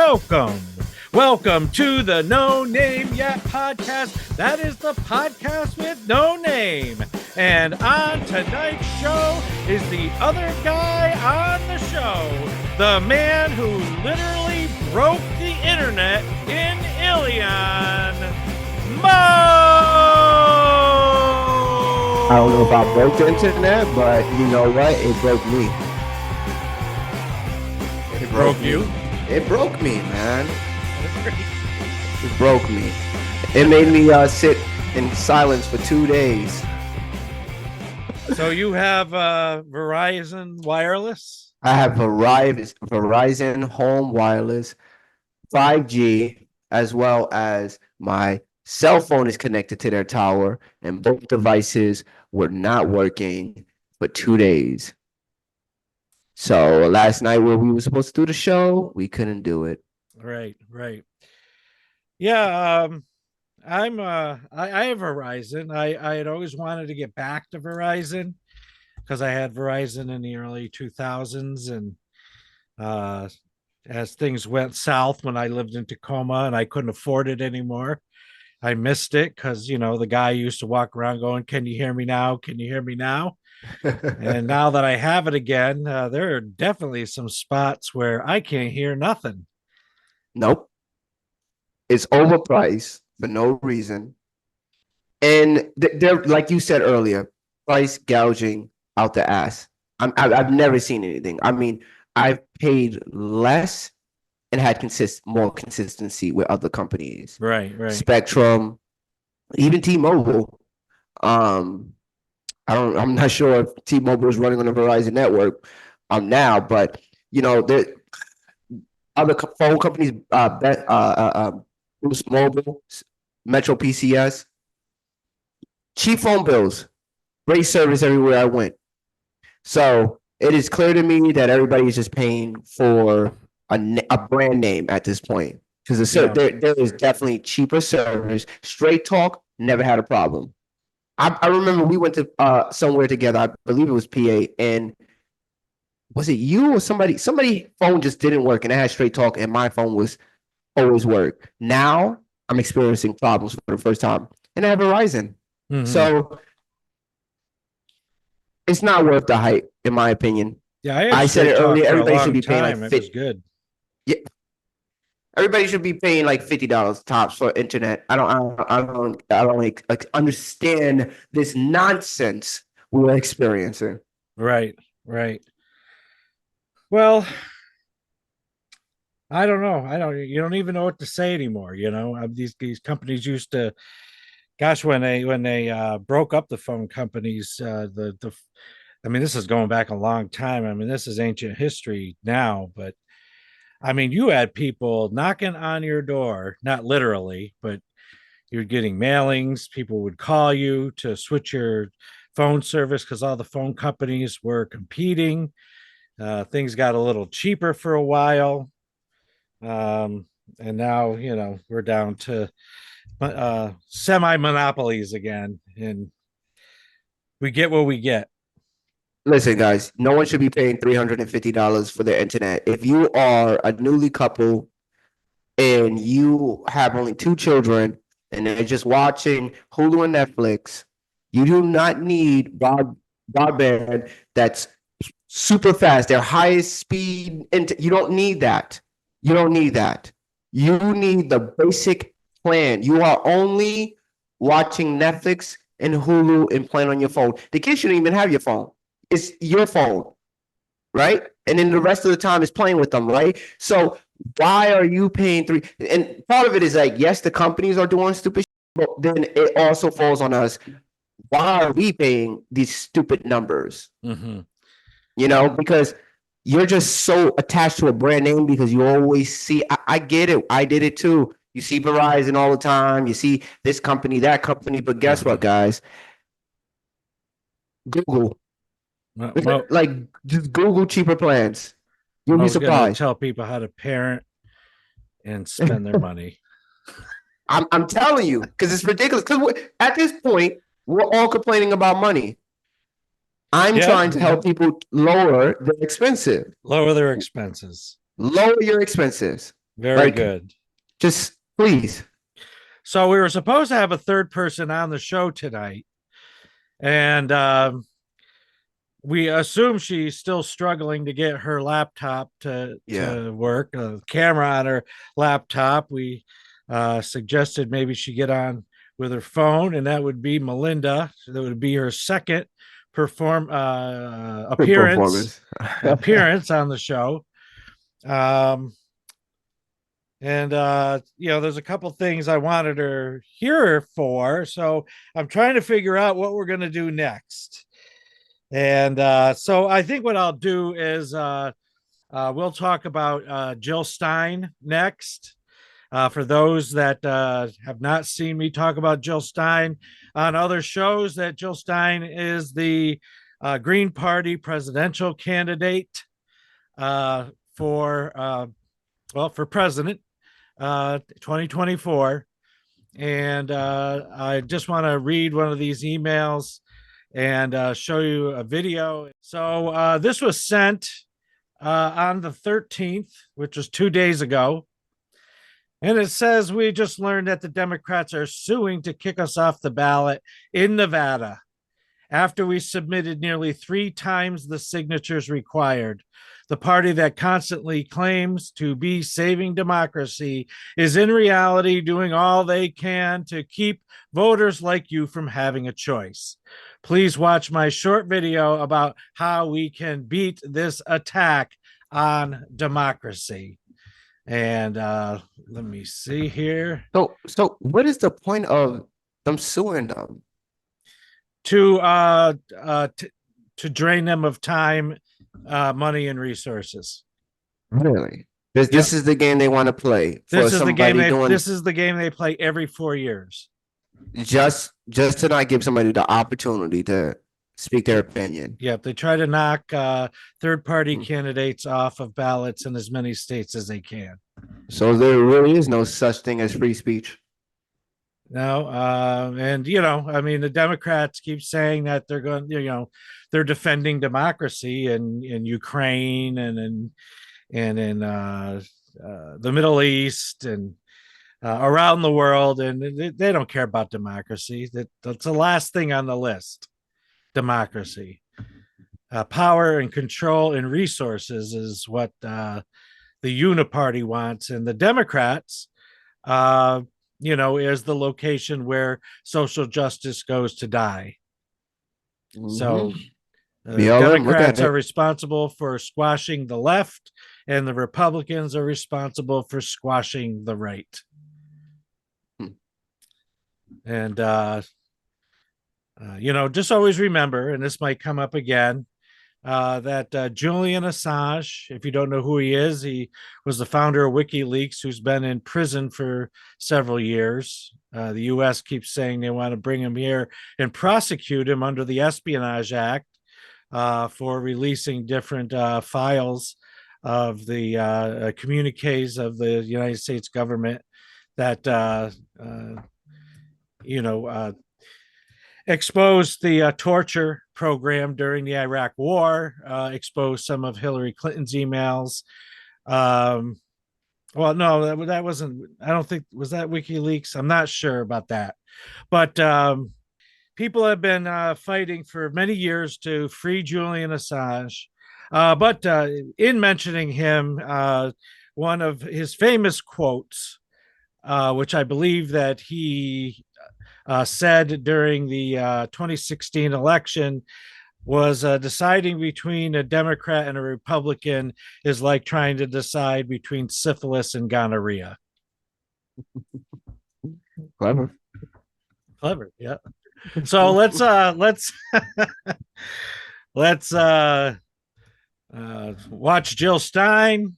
Welcome to the No Name Yet podcast. That is the podcast with no name. And on tonight's show is the other guy on the show, the man who literally broke the internet in Ilion, Mo! I don't know if I broke the internet, but you know what? It broke me. It broke you? It broke me, man. It broke me. It made me sit in silence for 2 days. So you have Verizon Wireless? I have Verizon Home Wireless 5G, as well as my cell phone is connected to their tower, and both devices were not working for 2 days. So last night when we were supposed to do the show, we couldn't do it. Right. Yeah, I have Verizon. I had always wanted to get back to Verizon because I had Verizon in the early 2000s, and as things went south when I lived in Tacoma and I couldn't afford it anymore, I missed it because the guy used to walk around going, "Can you hear me now? Can you hear me now?" And now that I have it again, there are definitely some spots where I can't hear nothing. Nope. It's overpriced for no reason. And they're, like you said earlier, price gouging out the ass. I've never seen anything. I mean, I've paid less and had more consistency with other companies. Right. Spectrum, even T-Mobile. I'm not sure if T-Mobile is running on the Verizon network now, but the other phone companies, Boost Mobile, Metro PCS, cheap phone bills, great service everywhere I went. So it is clear to me that everybody is just paying for a brand name at this point, because there is definitely cheaper service. Straight Talk never had a problem. I remember we went to somewhere together. I believe it was PA, and was it you or somebody? Somebody phone just didn't work, and I had Straight Talk, and my phone was always work. Now I'm experiencing problems for the first time, and I have Verizon. Mm-hmm. So it's not worth the hype, in my opinion. Yeah, I said it earlier. Everybody should be paying like $50. It was good. Yeah. Everybody should be paying like $50 tops for internet. I don't like understand this nonsense we're experiencing. Right. Well, I don't know. You don't even know what to say anymore. These companies used to, gosh, when they broke up the phone companies, this is going back a long time. I mean, this is ancient history now, but I mean, you had people knocking on your door, not literally, but you're getting mailings. People would call you to switch your phone service because all the phone companies were competing. Things got a little cheaper for a while. And now, we're down to semi-monopolies again, and we get what we get. Listen, guys, no one should be paying $350 for their internet. If you are a newly couple and you have only 2 children and they're just watching Hulu and Netflix, you do not need broadband that's super fast, their highest speed. You don't need that. You need the basic plan. You are only watching Netflix and Hulu and playing on your phone. The kids shouldn't even have your phone. It's your phone, right? And then the rest of the time is playing with them, right? So why are you paying $3? And part of it is like, yes, the companies are doing stupid shit, but then it also falls on us. Why are we paying these stupid numbers? Mm-hmm. Because you're just so attached to a brand name because you always see. I get it. I did it too. You see Verizon all the time. You see this company, that company. But guess what, guys? Google. Like, just Google cheaper plans. You'll be surprised. Tell people how to parent and spend their money. I'm telling you, because it's ridiculous. Because at this point, we're all complaining about money. I'm trying to help people lower their expenses. Lower their expenses. Lower your expenses. Very Like, good. just please. So we were supposed to have a third person on the show tonight, and we assume she's still struggling to get her laptop Yeah. to work, camera on her laptop. We suggested maybe she get on with her phone, and that would be Melinda. That would be her second Good appearance performance. on the show. Um, and there's a couple things I wanted her here for, so I'm trying to figure out what we're going to do next. And so I think what I'll do is we'll talk about Jill Stein next. For those that have not seen me talk about Jill Stein on other shows, that Jill Stein is the Green Party presidential candidate for president 2024. And I just want to read one of these emails and show you a video. So this was sent on the 13th, which was 2 days ago. And it says, we just learned that the Democrats are suing to kick us off the ballot in Nevada after we submitted nearly 3 times the signatures required. The party that constantly claims to be saving democracy is in reality doing all they can to keep voters like you from having a choice. Please watch my short video about how we can beat this attack on democracy. And let me see here. So what is the point of them suing them? To drain them of time, money, and resources. Really? This is the game they want to play for This is the game somebody doing this is the game they play every 4 years. just to not give somebody the opportunity to speak their opinion. Yep, they try to knock third-party candidates off of ballots in as many states as they can. So there really is no such thing as free speech. No, and I mean, the Democrats keep saying that they're going, they're defending democracy in Ukraine and in the Middle East and around the world, and they don't care about democracy. That's the last thing on the list. Democracy, power and control and resources is what the Uniparty wants, and the Democrats, is the location where social justice goes to die. So Democrats are responsible for squashing the left, and the Republicans are responsible for squashing the right. And just always remember, and this might come up again, that Julian Assange, if you don't know who he was the founder of WikiLeaks, who's been in prison for several years. The U.S. keeps saying they want to bring him here and prosecute him under the Espionage Act for releasing different files of the communiques of the United States government that exposed the torture program during the Iraq War, exposed some of Hillary Clinton's emails. Well, no, that wasn't, I don't think, was that WikiLeaks? I'm not sure about that. But people have been fighting for many years to free Julian Assange. But in mentioning him, one of his famous quotes, which I believe that he said during the 2016 election, was deciding between a Democrat and a Republican is like trying to decide between syphilis and gonorrhea. Clever, yeah. So let's watch Jill Stein.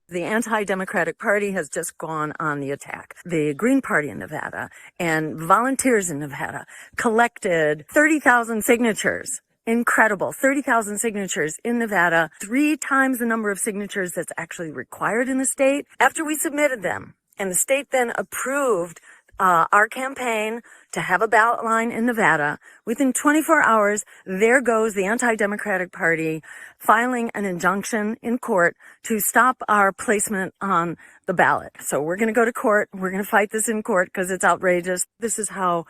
The anti-democratic party has just gone on the attack. The Green Party in Nevada and volunteers in Nevada collected 30,000 signatures. Incredible. 30,000 signatures in Nevada, 3 times the number of signatures that's actually required in the state after we submitted them. And the state then approved our campaign to have a ballot line in Nevada. Within 24 hours, there goes the anti-Democratic Party filing an injunction in court to stop our placement on the ballot. So we're going to go to court. We're going to fight this in court because it's outrageous. This is how,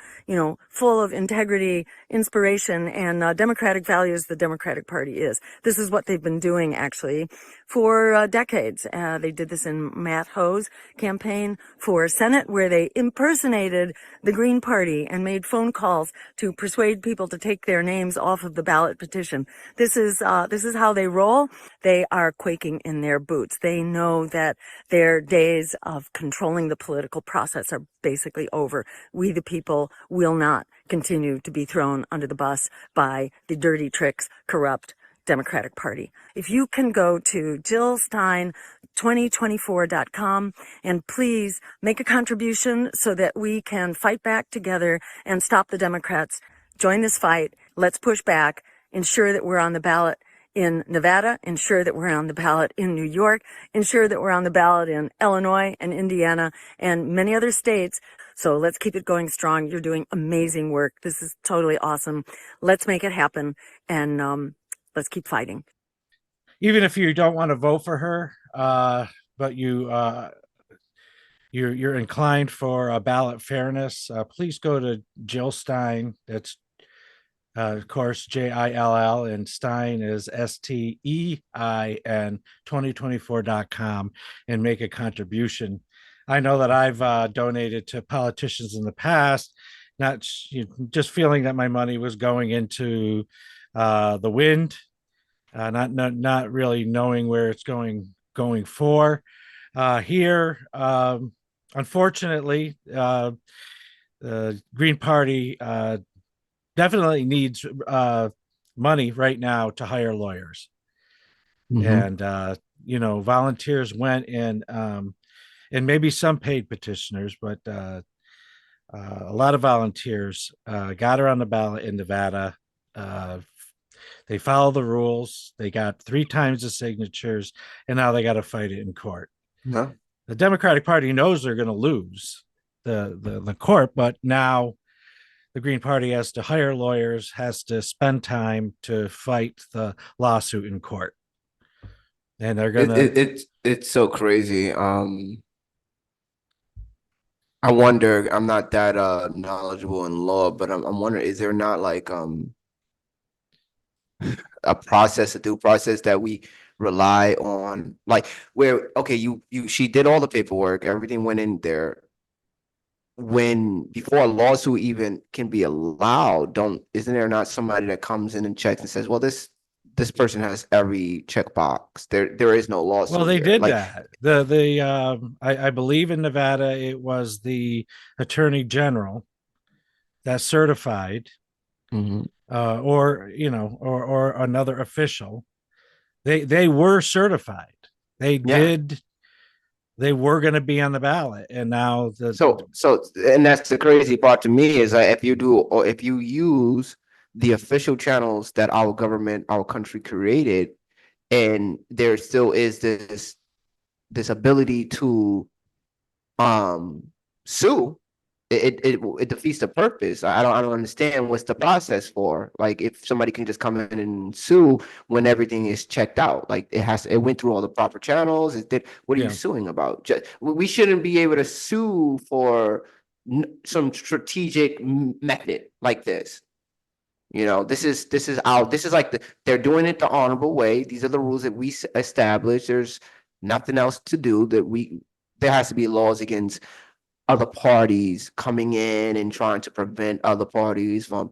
full of integrity, inspiration, and democratic values the Democratic Party is. This is what they've been doing, actually, for decades. They did this in Matt Ho's campaign for Senate, where they impersonated the Green Party and made phone calls to persuade people to take their names off of the ballot petition. This is how they roll. They are quaking in their boots. They know that their days of controlling the political process are basically over. We, the people, will not continue to be thrown under the bus by the dirty tricks, corrupt Democratic Party. If you can go to JillStein2024.com and please make a contribution so that we can fight back together and stop the Democrats. Join this fight. Let's push back. Ensure that we're on the ballot in Nevada. Ensure that we're on the ballot in New York. Ensure that we're on the ballot in Illinois and Indiana and many other states. So let's keep it going strong. You're doing amazing work. This is totally awesome. Let's make it happen. And, let's keep fighting. Even if you don't want to vote for her, but you're inclined for ballot fairness, please go to Jill Stein. That's of course JILL, and Stein is STEIN 2024.com, and make a contribution. I know that I've donated to politicians in the past, not just feeling that my money was going into the wind, not really knowing where it's going for. Here, unfortunately, the Green Party definitely needs money right now to hire lawyers. And volunteers went in, and maybe some paid petitioners, but a lot of volunteers got her on the ballot in Nevada. They follow the rules. They got 3 times the signatures, and now they got to fight it in court. No. The Democratic Party knows they're going to lose the court, but now the Green Party has to hire lawyers, has to spend time to fight the lawsuit in court. And they're going to... It's so crazy. I wonder, I'm not that knowledgeable in law, but I'm wondering, is there not like a due process that we rely on, like where, okay, she did all the paperwork, everything went in there. Before a lawsuit even can be allowed, isn't there not somebody that comes in and checks and says, well, this person has every checkbox. There is no lawsuit. Well, they here. did that. I believe in Nevada, it was the Attorney General that certified, or another official. They were certified. They did. They were going to be on the ballot, and now and that's the crazy part to me is that if you use the official channels that our government, our country created, and there still is this ability to sue, it defeats the purpose. I don't understand what's the process for. Like, if somebody can just come in and sue when everything is checked out, like it went through all the proper channels. What are you suing about? We shouldn't be able to sue for some strategic method like this. This is like they're doing it the honorable way. These are the rules that we established. There's nothing else to do. There has to be laws against other parties coming in and trying to prevent other parties from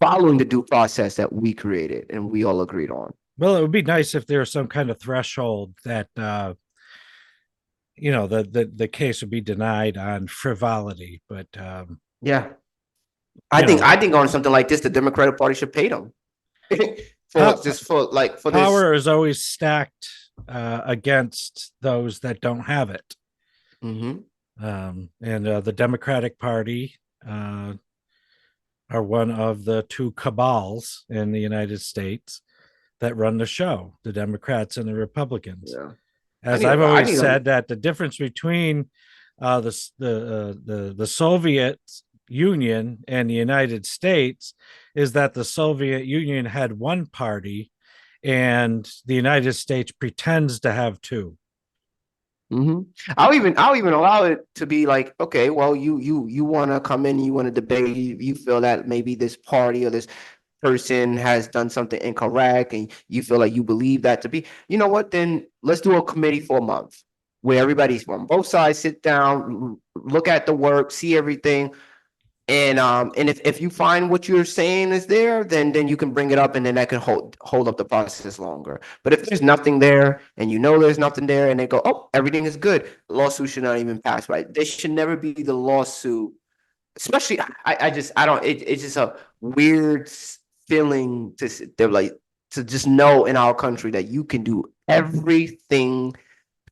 following the due process that we created and we all agreed on. Well, it would be nice if there was some kind of threshold that the case would be denied on frivolity, but I think on something like this, the Democratic Party should pay them. For this. Power is always stacked against those that don't have it. And the Democratic Party are one of the 2 cabals in the United States that run the show, the Democrats and the Republicans. As I've always said, that the difference between the Soviet Union and the United States is that the Soviet Union had one party and the United States pretends to have two. Hmm. I'll even allow it to be like, okay, well, you want to come in, you want to debate, you feel that maybe this party or this person has done something incorrect, and you feel like you believe that to be, you know what? Then let's do a committee for a month where everybody's from both sides sit down, look at the work, see everything. And if you find what you're saying is there, then you can bring it up, and then that can hold up the process longer. But if there's nothing there, and you know there's nothing there, and they go, oh, everything is good, the lawsuit should not even pass, right? There should never be the lawsuit, especially I don't, it's just a weird feeling they're like to just know in our country that you can do everything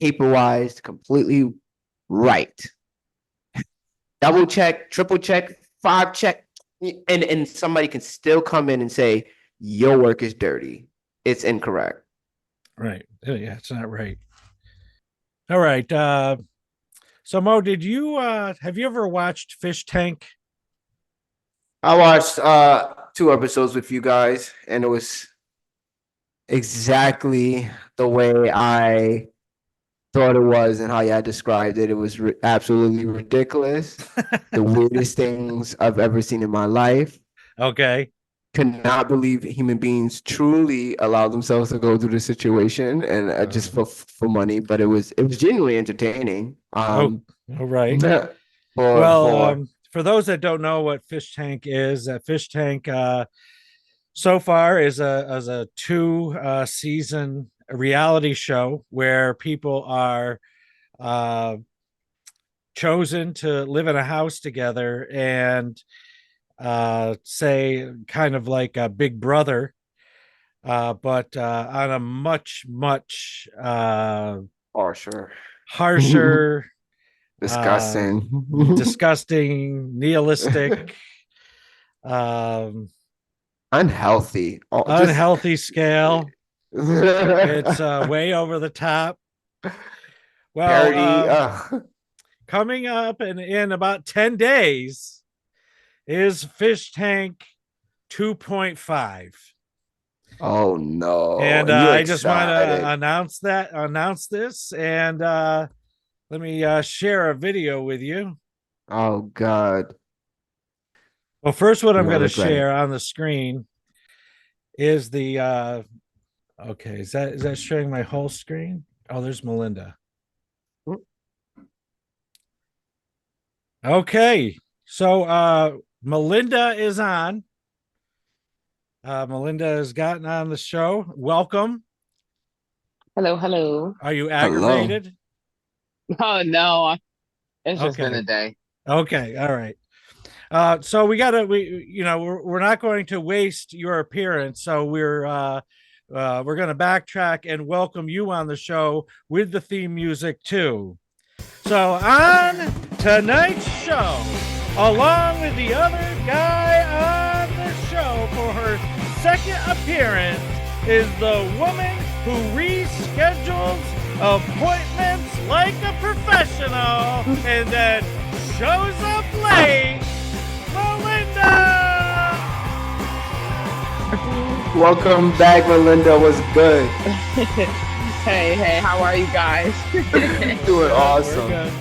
paper wise completely right. Double check, triple check, five check, and somebody can still come in and say your work is dirty. It's incorrect. Right. Yeah, it's not right. All right. So Mo, did you have you ever watched Fishtank? I watched 2 episodes with you guys, and it was exactly the way I thought it was and how y'all described it. It was absolutely ridiculous. The weirdest things I've ever seen in my life. Okay. Cannot believe human beings truly allow themselves to go through the situation, and just for money. But it was genuinely entertaining. All right. For For those that don't know what Fishtank is, Fishtank so far is a 2 season reality show where people are chosen to live in a house together and say kind of like a Big Brother, but on a much harsher, disgusting, disgusting, nihilistic, unhealthy, unhealthy scale. It's way over the top. Well, parody. coming up in about 10 days is Fishtank 2.5. Oh no. And You're I just want to excited. announce this, and let me share a video with you. Oh God. Well, first, what I'm You're going to gonna regret it. share on the screen is the okay, is that showing my whole screen? Oh, there's Melinda. Okay. So Melinda is on. Melinda has gotten on the show. Welcome. Hello, hello. Are you Hello. aggravated? Oh no, it's just been Okay. a day. Okay. All right. So we're not going to waste your appearance. So we're going to backtrack and welcome you on the show with the theme music too. So on tonight's show, along with the other guy on the show for her second appearance, is the woman who reschedules appointments like a professional and then shows up late, Melinda! Welcome back, Melinda. Was good. Hey, how are you guys? Doing awesome. We're good.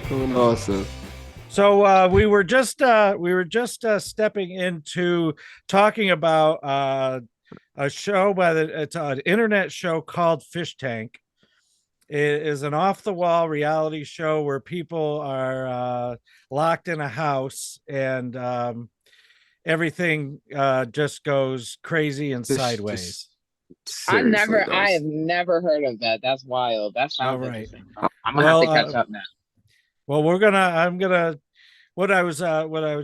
Doing awesome. So we were just stepping into talking about a show it's an internet show called Fishtank. It is an off-the-wall reality show where people are locked in a house and everything just goes crazy and sideways. I have Seriously, never heard of that. That's wild. That sounds All right. interesting. I'm gonna have to catch up now. Well, what I was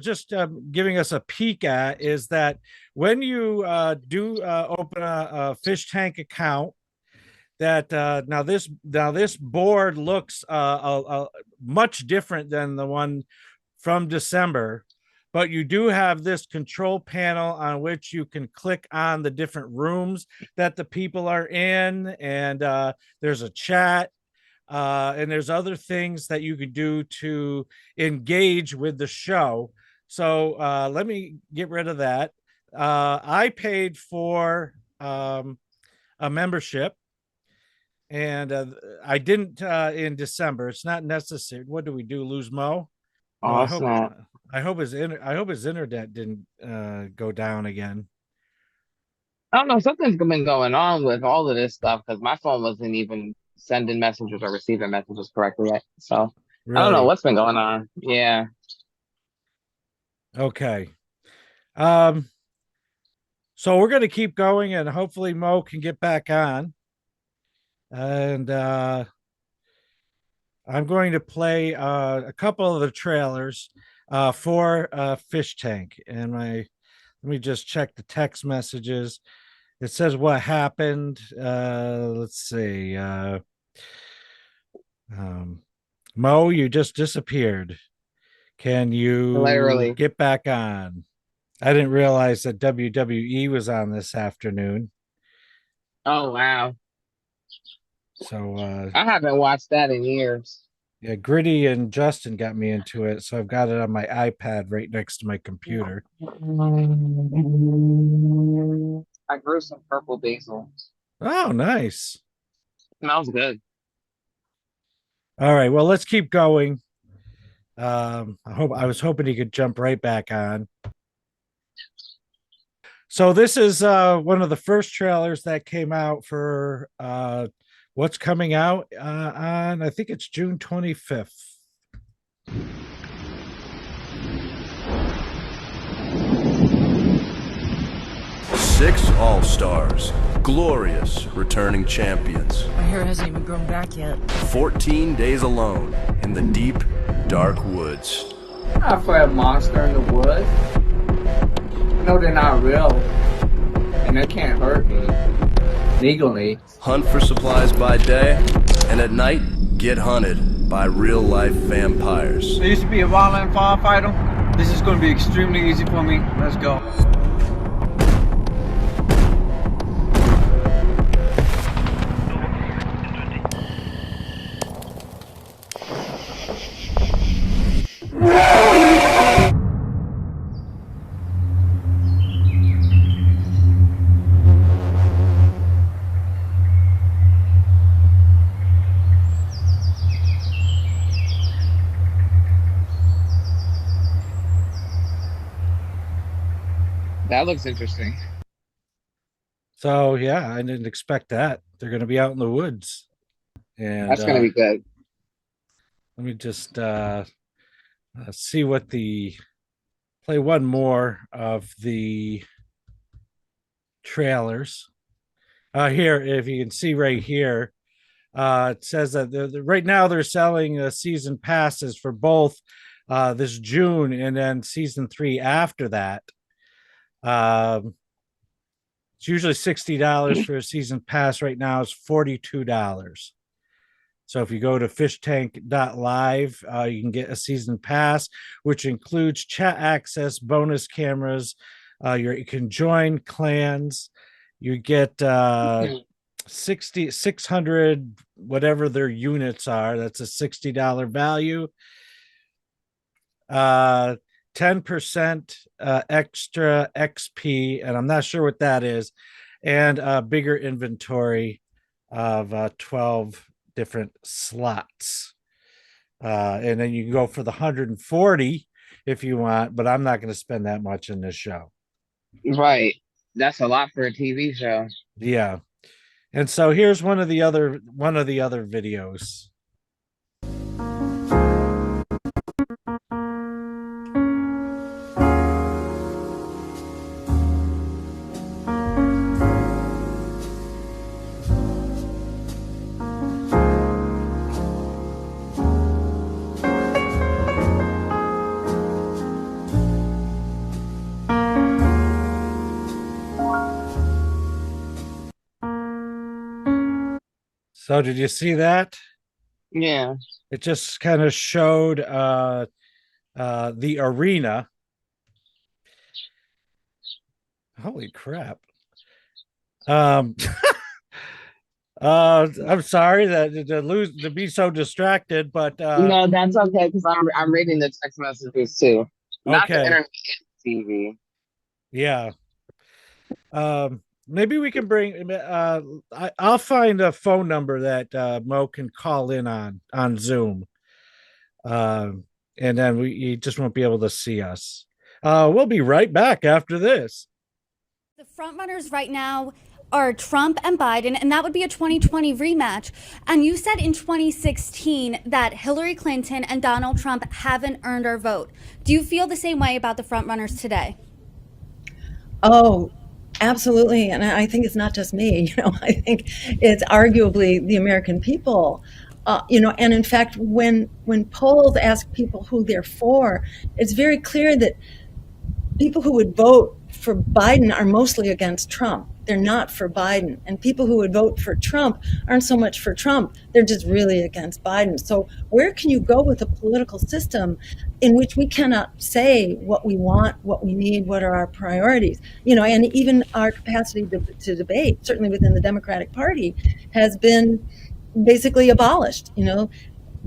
just giving us a peek at is that when you do open a fish tank account, that now this board looks much different than the one from December, but you do have this control panel on which you can click on the different rooms that the people are in, and there's a chat. And there's other things that you could do to engage with the show. So let me get rid of that. I paid for a membership, and I didn't in December. It's not necessary. What do we do? Lose Mo? Oh, Oh, snap. I hope his internet didn't go down again. I don't know. Something's been going on with all of this stuff because my phone wasn't even sending messages or receiving messages correctly yet. So I don't know Really? what's been going on. Yeah. Okay. Um, so we're going to keep going, and hopefully Mo can get back on. And I'm going to play a couple of the trailers for Fishtank. And let me just check the text messages. It says what happened. Let's see. Mo, you just disappeared. Can you Literally. get back on? I didn't realize that WWE was on this afternoon. Oh, wow. So I haven't watched that in years. yeah, Gritty and Justin got me into it. So I've got it on my iPad right next to my computer. I grew some purple basil. Oh, nice. Smells good. All right. Well, let's keep going. I was hoping he could jump right back on. So this is one of the first trailers that came out for what's coming out on, I think it's June 25th. Six All-Stars, glorious returning champions. My hair hasn't even grown back yet. 14 days alone in the deep, dark woods. I fight a monster in the woods. I know they're not real, and they can't hurt me legally. Hunt for supplies by day, and at night, get hunted by real-life vampires. I used to be a wildland firefighter. This is going to be extremely easy for me. Let's go. That looks interesting. So yeah, I didn't expect that. They're going to be out in the woods, and That's gonna be good. let me just see what play one more of the trailers. Here, if you can see right here, it says that right now they're selling season passes for both this June and then season 3 after that. It's usually $60 for a season pass. Right now it's $42. So if you go to fishtank.live, you can get a season pass, which includes chat access, bonus cameras. You can join clans. You get 600, whatever their units are. That's a $60 value. 10% extra XP, and I'm not sure what that is, and a bigger inventory of 12 different slots. And then you can go for the 140 if you want, but I'm not going to spend that much in this show. Right. That's a lot for a TV show. Yeah. And so here's one of the other videos. So did you see that? Yeah. It just kind of showed the arena. Holy crap. I'm sorry to be so distracted, but No, that's okay because I'm reading the text messages too. Not the okay. internet, TV. Yeah. Maybe we can bring I'll find a phone number that Mo can call in on Zoom. And then you just won't be able to see us. We'll be right back after this. The frontrunners right now are Trump and Biden, and that would be a 2020 rematch. And you said in 2016 that Hillary Clinton and Donald Trump haven't earned our vote. Do you feel the same way about the frontrunners today? Oh, absolutely. And I think it's not just me, I think it's arguably the American people. And in fact, when polls ask people who they're for, it's very clear that people who would vote for Biden are mostly against Trump. They're not for Biden. And people who would vote for Trump aren't so much for Trump. They're just really against Biden. So where can you go with a political system in which we cannot say what we want, what we need, what are our priorities? And even our capacity to debate, certainly within the Democratic Party, has been basically abolished.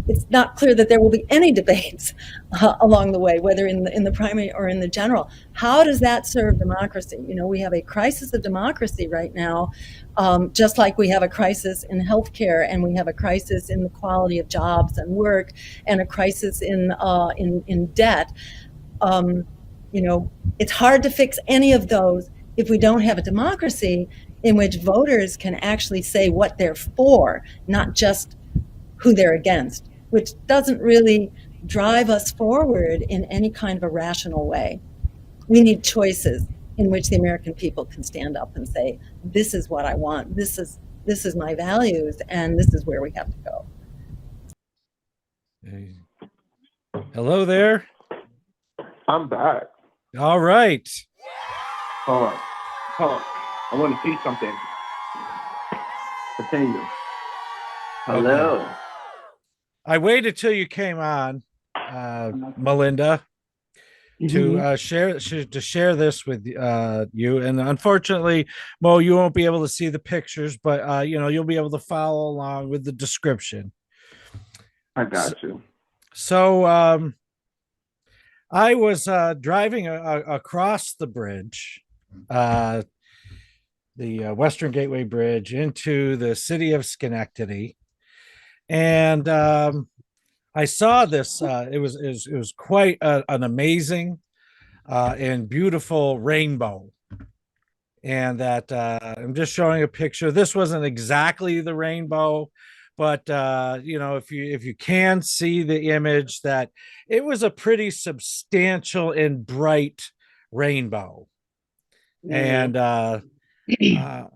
It's not clear that there will be any debates along the way, whether in the primary or in the general. How does that serve democracy? We have a crisis of democracy right now, just like we have a crisis in healthcare, and we have a crisis in the quality of jobs and work, and a crisis in debt. It's hard to fix any of those if we don't have a democracy in which voters can actually say what they're for, not just who they're against, which doesn't really drive us forward in any kind of a rational way. We need choices in which the American people can stand up and say, this is what I want, this is my values, and this is where we have to go. Hey. Hello there. I'm back. All right. Hold on. I want to see something. Continue. Hello. Okay. I waited till you came on, Melinda, to share this with you. And unfortunately, Mo, you won't be able to see the pictures, but you'll be able to follow along with the description. I got you. So I was driving across the bridge, the Western Gateway Bridge, into the city of Schenectady. And I saw this. It was quite an amazing and beautiful rainbow. And that I'm just showing a picture. This wasn't exactly the rainbow, but if you can see the image, that it was a pretty substantial and bright rainbow. And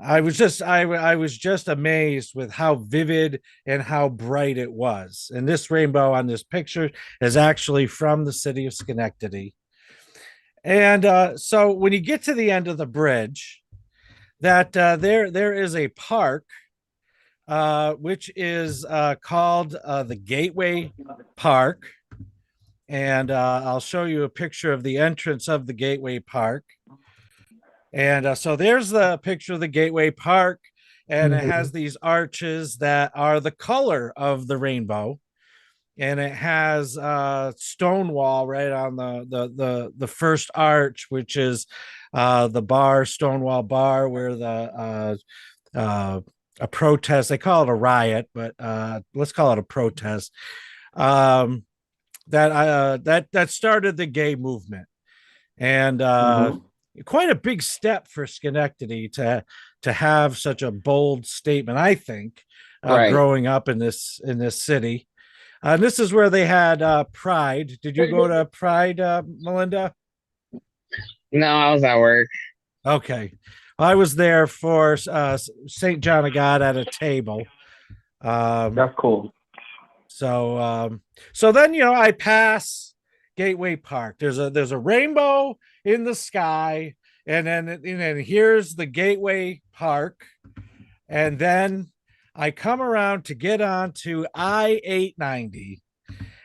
I was just amazed with how vivid and how bright it was. And this rainbow on this picture is actually from the city of Schenectady. And so when you get to the end of the bridge, that there is a park, which is called the Gateway Park. And I'll show you a picture of the entrance of the Gateway Park. And so there's the picture of the Gateway Park, and it has these arches that are the color of the rainbow, and it has stone wall right on the first arch, which is the Stonewall Bar, where a protest, they call it a riot, but let's call it a protest, that started the gay movement. And quite a big step for Schenectady to have such a bold statement, I think, Right. growing up in this city. This is where they had Pride. Did you go to Pride, Melinda? No, I was at work. Okay. I was there for St. John of God at a table. That's cool. So then, I pass Gateway Park. There's a rainbow in the sky, and then here's the Gateway Park, and then I come around to get onto I-890,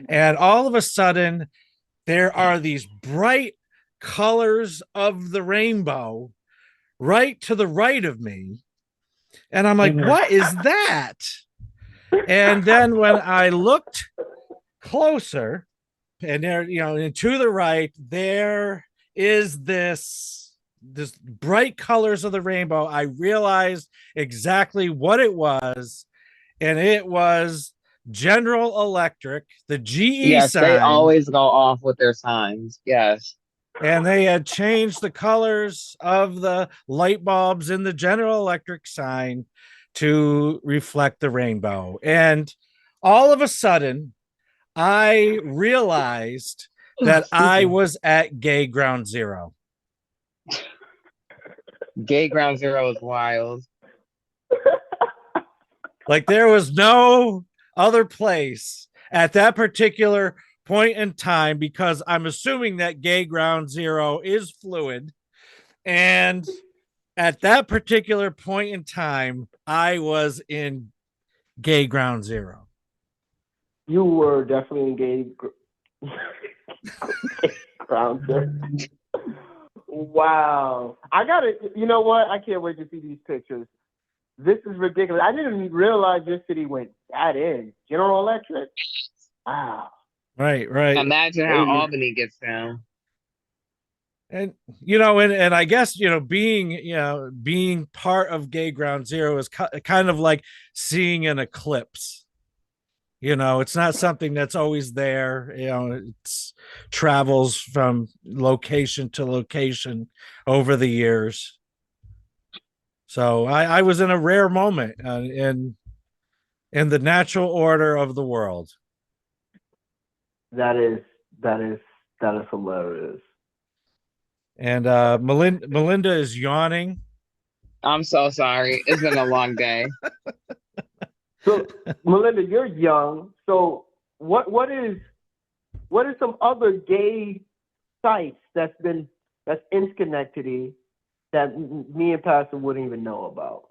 and all of a sudden there are these bright colors of the rainbow right to the right of me, And I'm like, Mhm. what is that? And then when I looked closer, and there, and to the right, there is this bright colors of the rainbow. I realized exactly what it was, and it was General Electric, the GE Yes, they sign, always go off with their signs. Yes. and they had changed the colors of the light bulbs in the General Electric sign to reflect the rainbow. And all of a sudden, I realized that I was at gay ground zero. Gay Ground Zero is wild. Like there was no other place at that particular point in time, because I'm assuming that gay ground zero is fluid. And at that particular point in time, I was in gay ground zero. You were definitely engaged. Ground zero. Wow. I gotta, you know what? I can't wait to see these pictures. This is ridiculous. I didn't even realize your city went that in. General Electric? Wow. Right. Imagine how Albany gets down. And and I guess being part of gay ground zero is kind of like seeing an eclipse. It's not something that's always there. It's travels from location to location over the years. So I was in a rare moment in the natural order of the world. That is hilarious. And Melinda is yawning. I'm so sorry. It's been a long day. So, Melinda, you're young. So, what is some other gay sites that's in Schenectady that me and Pastor wouldn't even know about?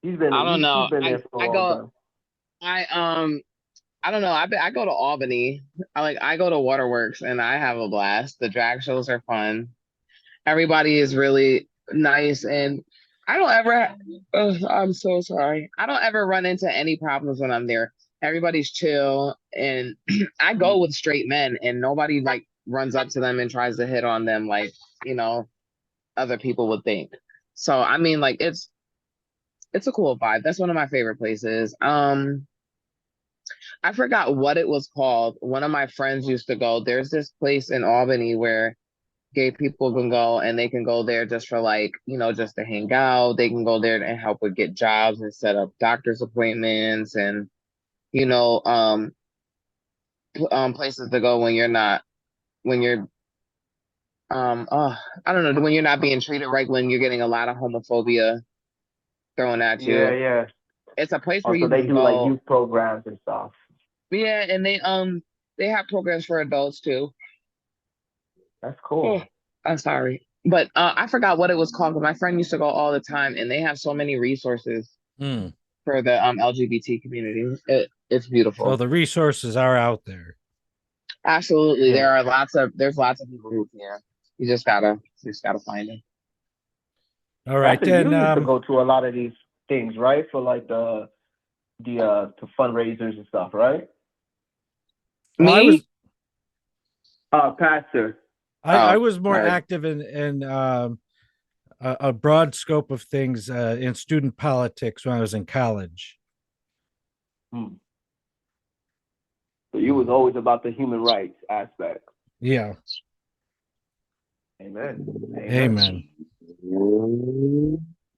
He's been. I don't know. He's been there for a long time. I don't know. I go to Albany. I go to Waterworks and I have a blast. The drag shows are fun. Everybody is really nice, and I don't ever. I'm so sorry. I don't ever run into any problems when I'm there. Everybody's chill, and I go with straight men, and nobody runs up to them and tries to hit on them like other people would think. So I mean, it's a cool vibe. That's one of my favorite places. I forgot what it was called. One of my friends used to go. There's this place in Albany where gay people can go, and they can go there just for just to hang out. They can go there and help with get jobs and set up doctor's appointments and places to go when you're I don't know, when you're not being treated right, when you're getting a lot of homophobia thrown at you. Yeah. It's a place where Also, you they can do go. youth programs and stuff. Yeah, and they have programs for adults too. That's cool. Oh, I'm sorry, but I forgot what it was called. But my friend used to go all the time, and they have so many resources for the LGBT community. It's beautiful. So the resources are out there. Absolutely, yeah. There's lots of people who care. You just gotta find them. All right, then you used to go to a lot of these things, right? For the to fundraisers and stuff, right? Me? Pastor. I was more active in a broad scope of things in student politics when I was in college. So you was always about the human rights aspect. Yeah. Amen.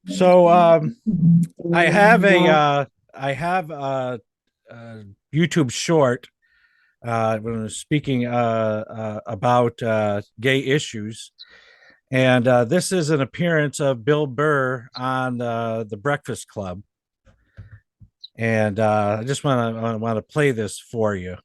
So I have a YouTube short when I was speaking about gay issues, and this is an appearance of Bill Burr on the Breakfast Club, and I just want to play this for you.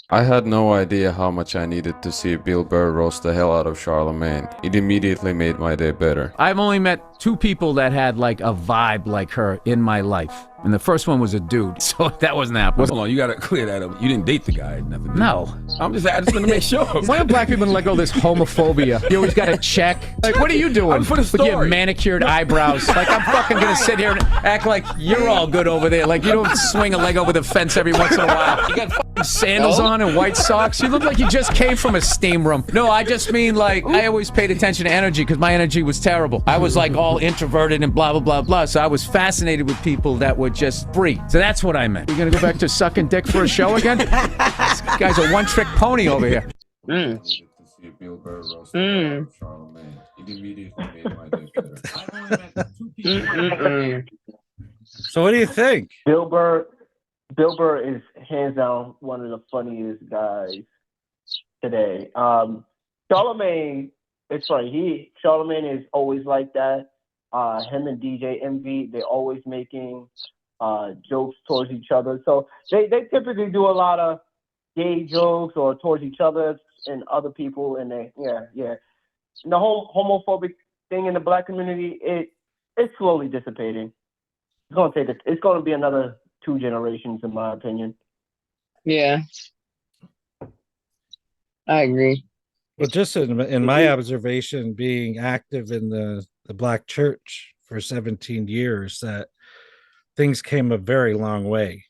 I had no idea how much I needed to see Bill Burr roast the hell out of Charlemagne. It immediately made my day better. I've only met 2 people that had like a vibe like her in my life. And the first one was a dude, so that wasn't happening. Hold on, you gotta clear that up. You didn't date the guy, nothing. Did you? No. I just want to make sure. Why are black people let go of this homophobia? You always got to check. Like, what are you doing for the with your story. manicured eyebrows? Like, I'm fucking gonna sit here and act like you're all good over there. Like, you don't swing a leg over the fence every once in a while. You got fucking sandals on and white socks. You look like you just came from a steam room. No, I just mean, like, I always paid attention to energy because my energy was terrible. I was like all introverted and blah blah blah blah. So I was fascinated with people that were just free. So that's what I meant. You gonna go back to sucking dick for a show again? This guy's a one-trick pony over here. So what do you think? Bill Burr is hands down one of the funniest guys today. Charlemagne, it's funny. Charlemagne is always like that. Him and DJ Envy, they're always making jokes towards each other. So they typically do a lot of gay jokes or towards each other and other people. And the whole homophobic thing in the black community, it's slowly dissipating. It's going to be another 2 generations, in my opinion. Yeah, I agree. Well, just in my observation, being active in the black church for 17 years, that things came a very long way.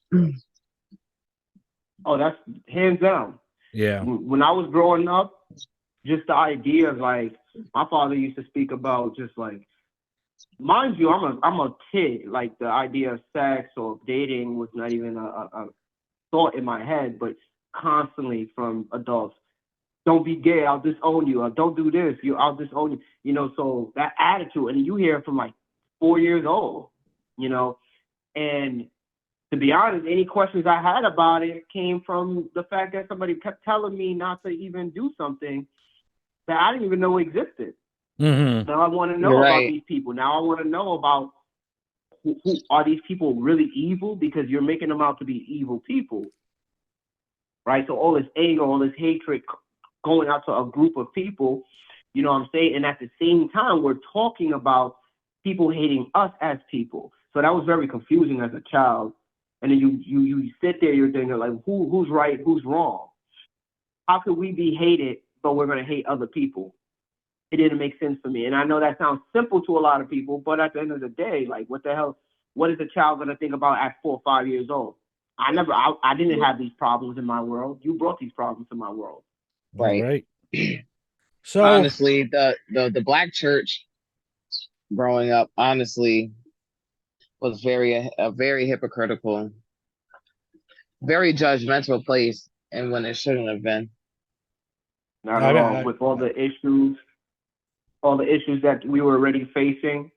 Oh, that's hands down. Yeah. When I was growing up, just the idea of like, my father used to speak about just like, mind you, I'm a kid. Like the idea of sex or dating was not even a thought in my head, but constantly from adults. Don't be gay, I'll disown you. Or don't do this, I'll disown you. You know, so that attitude, and you hear it from like 4 years old, you know. And to be honest, any questions I had about it came from the fact that somebody kept telling me not to even do something that I didn't even know existed. Mm-hmm. Now I want to know about these people. Now I want to know about who are these people really evil, because you're making them out to be evil people, right? So all this anger, all this hatred going out to a group of people, you know what I'm saying? And at the same time, we're talking about people hating us as people. So that was very confusing as a child. And then you sit there, you're thinking like, who's right, who's wrong? How could we be hated, but we're going to hate other people? It didn't make sense for me. And I know that sounds simple to a lot of people, but at the end of the day, like, what the hell, what is a child going to think about at 4 or 5 years old? I didn't have these problems in my world. You brought these problems to my world. Right. So honestly, the black church growing up, honestly, was a very hypocritical, very judgmental place, and when it shouldn't have been. Not at all. With all the issues that we were already facing.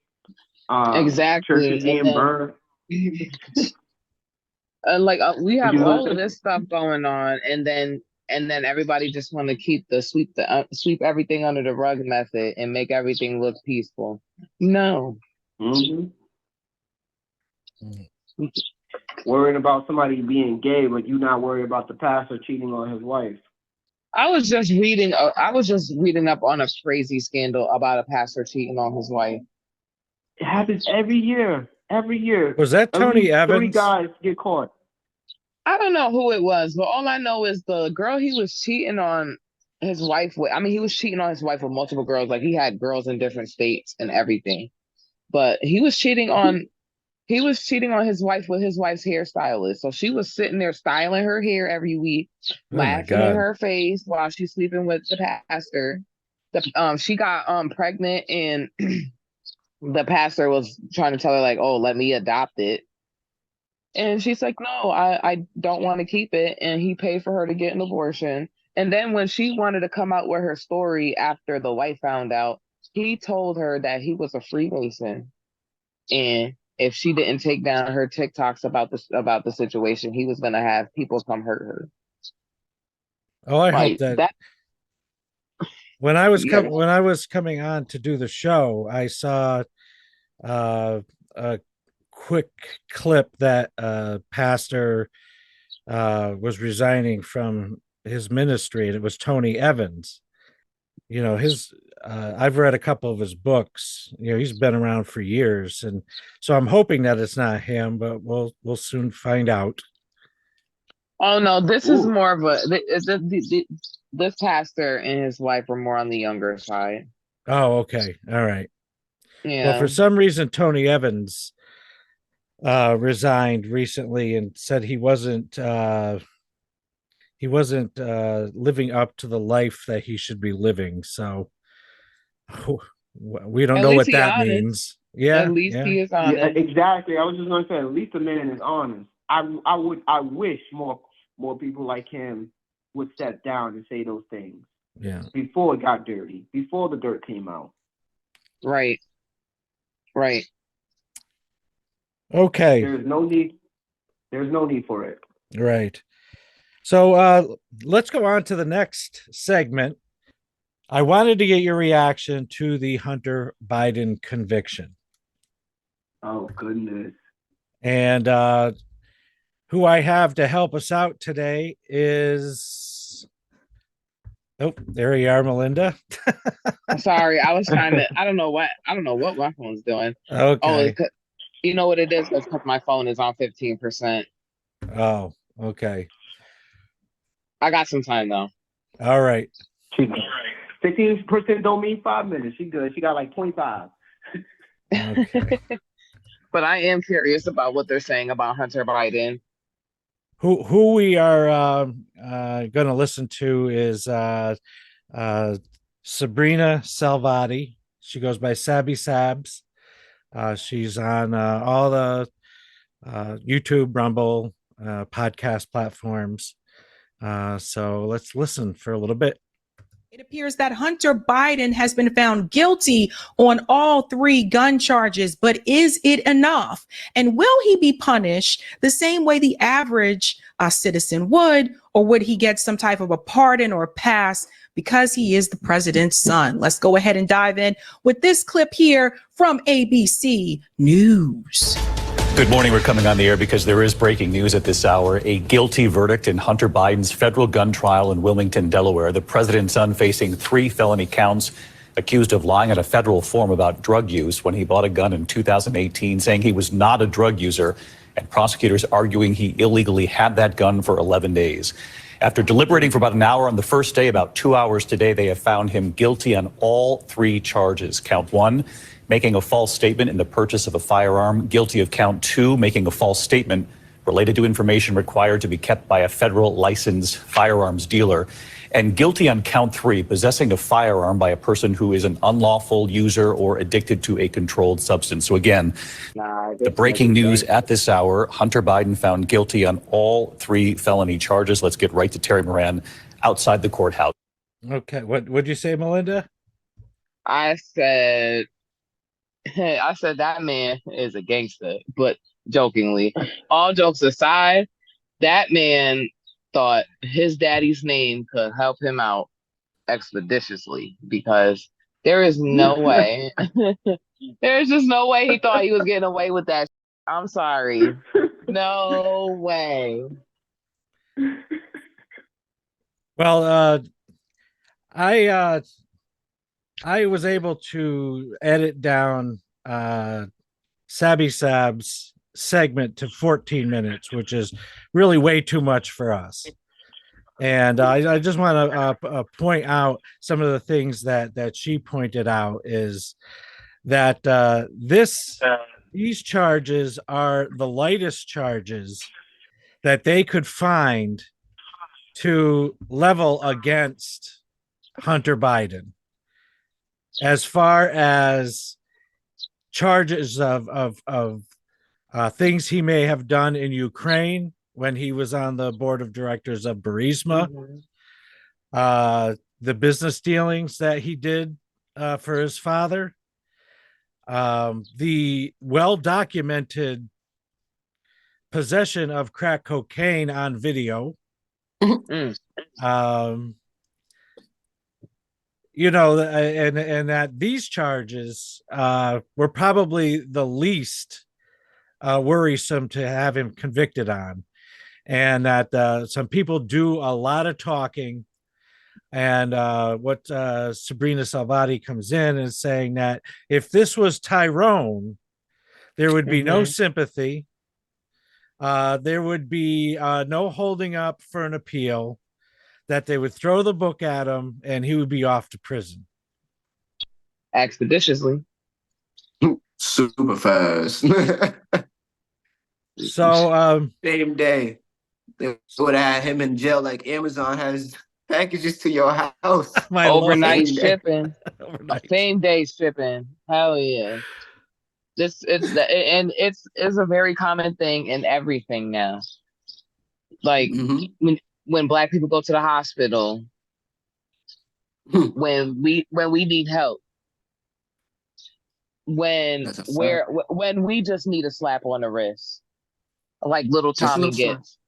Exactly. Churches being burned. And like we have all of this stuff going on, and then everybody just want to keep sweep everything under the rug method and make everything look peaceful. No. Mm-hmm. Worrying about somebody being gay, but you not worried about the pastor cheating on his wife. I was just reading up on a crazy scandal about a pastor cheating on his wife. It happens every year. Every year. Was that Tony Evans? 3 guys get caught. I don't know who it was, but all I know is the girl he was cheating on his wife with. I mean, he was cheating on his wife with multiple girls. Like, he had girls in different states and everything. But he was cheating on his wife with his wife's hairstylist. So she was sitting there styling her hair every week, laughing in her face while she's sleeping with the pastor. She got pregnant, and the pastor was trying to tell her, like, oh, let me adopt it. And she's like, no, I don't want to keep it. And he paid for her to get an abortion. And then when she wanted to come out with her story after the wife found out, he told her that he was a Freemason. And if she didn't take down her TikToks about the situation, he was going to have people come hurt her. Oh, I hope that when I was coming on to do the show, I saw a quick clip that pastor was resigning from his ministry, and it was Tony Evans. You know, his I've read a couple of his books. You know, he's been around for years, and so I'm hoping that it's not him, but we'll soon find out. Oh no, this is more of a this pastor and his wife are more on the younger side. Oh, okay. All right. Yeah. Well, for some reason, Tony Evans resigned recently and said he wasn't living up to the life that he should be living. So we don't At know least what he that honest. means. Yeah, At least he is honest. Yeah, exactly. I was just gonna say, at least the man is honest. I wish more people like him would step down and say those things. Yeah. Before it got dirty, before the dirt came out. Right. Right. Okay. There's no need for it. Right. So let's go on to the next segment. I wanted to get your reaction to the Hunter Biden conviction. Oh, goodness. And who I have to help us out today is... Oh, there you are, Melinda. I'm sorry. I was trying to, I don't know what my phone's doing. Okay. Oh, you know what it is? It's because my phone is on 15%. Oh, okay. I got some time though. All right. 15% don't mean 5 minutes. She good. She got like 25. Okay. But I am curious about what they're saying about Hunter Biden. Who we are going to listen to is Sabrina Salvati. She goes by Sabby Sabs. She's on all the YouTube, Rumble, podcast platforms. So let's listen for a little bit. It appears that Hunter Biden has been found guilty on all 3 gun charges, but is it enough? And will he be punished the same way the average citizen would, or would he get some type of a pardon or a pass because he is the president's son? Let's go ahead and dive in with this clip here from ABC News. Good morning. We're coming on the air because there is breaking news at this hour. A guilty verdict in Hunter Biden's federal gun trial in Wilmington, Delaware. The president's son facing 3 felony counts, accused of lying on a federal form about drug use when he bought a gun in 2018, saying he was not a drug user, and prosecutors arguing he illegally had that gun for 11 days. After deliberating for about an hour on the first day, about 2 hours today, they have found him guilty on all 3 charges. Count 1, making a false statement in the purchase of a firearm. Guilty of count 2, making a false statement related to information required to be kept by a federal licensed firearms dealer. And guilty on count 3, possessing a firearm by a person who is an unlawful user or addicted to a controlled substance. So again, the breaking news at this hour, Hunter Biden found guilty on all 3 felony charges. Let's get right to Terry Moran outside the courthouse. Okay. What would you say, Melinda? I said that man is a gangster, but jokingly. All jokes aside, that man thought his daddy's name could help him out expeditiously, because there is no way. There's just no way he thought he was getting away with that. I'm sorry. No way. Well, I was able to edit down Sabby Sab's segment to 14 minutes, which is really way too much for us. And I just want to point out some of the things that she pointed out is that these charges are the lightest charges that they could find to level against Hunter Biden. As far as charges of things he may have done in Ukraine when he was on the board of directors of Burisma, the business dealings that he did for his father, the well-documented possession of crack cocaine on video, you know, and that these charges were probably the least worrisome to have him convicted on. and that some people do a lot of talking. And what Sabrina Salvati comes in and saying that if this was Tyrone, there would be no sympathy. There would be no holding up for an appeal, that they would throw the book at him and he would be off to prison. Expeditiously. Super fast. So same day. They would have him in jail like Amazon has packages to your house. Overnight shipping. Same day shipping. Hell yeah. It's a very common thing in everything now. Like when Black people go to the hospital, when we need help, when we just need a slap on the wrist, like little Tommy gets.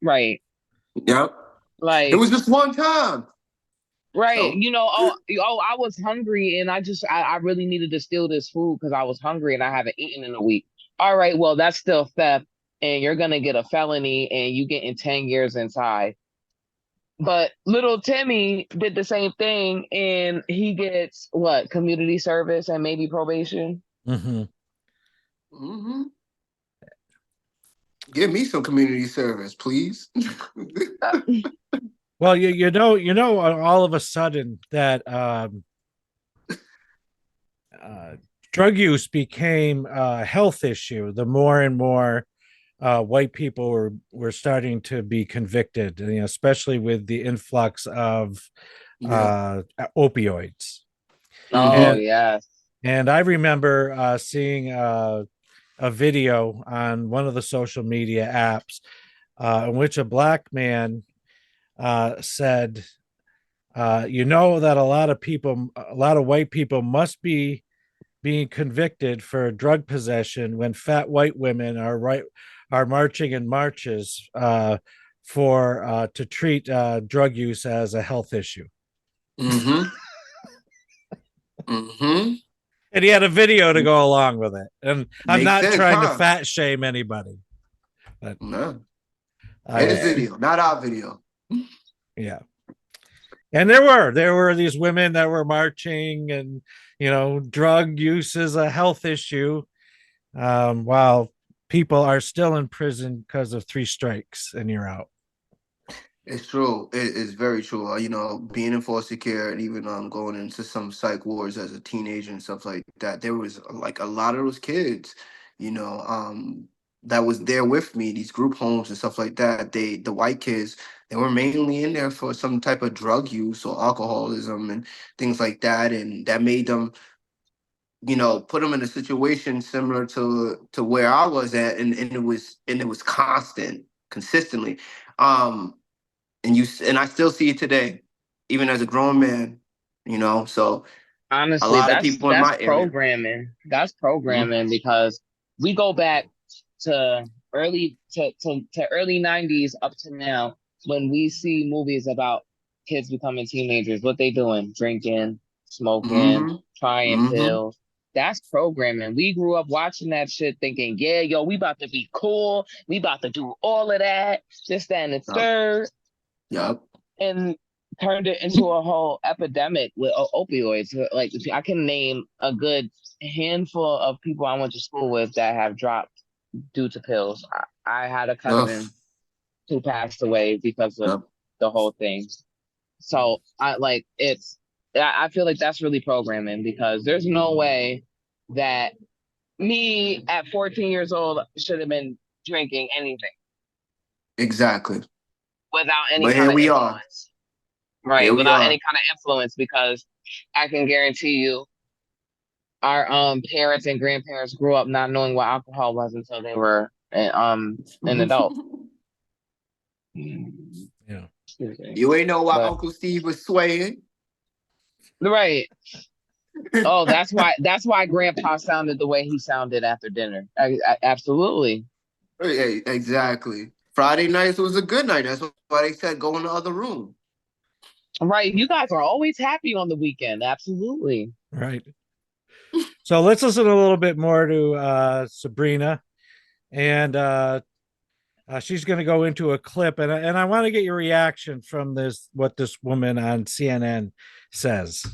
Right. Yep. Like it was just one time. Right. So. I was hungry and I really needed to steal this food because I was hungry and I haven't eaten in a week. All right, well, that's still theft and you're gonna get a felony and you get in 10 years inside. But little Timmy did the same thing and he gets what? Community service and maybe probation. Give me some community service, please. Well, you know, all of a sudden that drug use became a health issue. The more and more white people were starting to be convicted, especially with the influx of opioids. Yes. And I remember seeing a video on one of the social media apps in which a Black man said, that a lot of white people must be being convicted for drug possession when fat white women are marching in marches to treat drug use as a health issue. And he had a video to go along with it. And I'm not trying to fat shame anybody. But no. His video, not our video. Yeah. And there were these women that were marching and, drug use is a health issue. While people are still in prison because of 3 strikes and you're out. It's true. It's very true. Being in foster care and even going into some psych wards as a teenager and stuff like that, there was like a lot of those kids, that was there with me, these group homes and stuff like that. The white kids, they were mainly in there for some type of drug use or alcoholism and things like that. And that made them, put them in a situation similar to where I was at. And it was consistently. And I still see it today, even as a grown man, so honestly, a lot of people in my programming. Area. That's programming because we go back to early 90s up to now when we see movies about kids becoming teenagers, what they doing, drinking, smoking, trying pills. That's programming. We grew up watching that shit thinking, yeah, yo, we about to be cool. We about to do all of that, this, that, and the third. Yep. And turned it into a whole epidemic with opioids. Like I can name a good handful of people I went to school with that have dropped due to pills. I had a cousin who passed away because of the whole thing. So I feel like that's really programming because there's no way that me at 14 years old should have been drinking anything. Exactly. Without any kind of influence. Right, without any kind of influence, because I can guarantee you our parents and grandparents grew up not knowing what alcohol was until they were an adult. Yeah. You ain't know why Uncle Steve was swaying. Right. Oh, that's why Grandpa sounded the way he sounded after dinner. Absolutely. Exactly. Friday nights was a good night. That's why they said go in the other room. Right. You guys are always happy on the weekend. Absolutely. Right. So let's listen a little bit more to Sabrina. And She's going to go into a clip, and I want to get your reaction from what this woman on CNN says.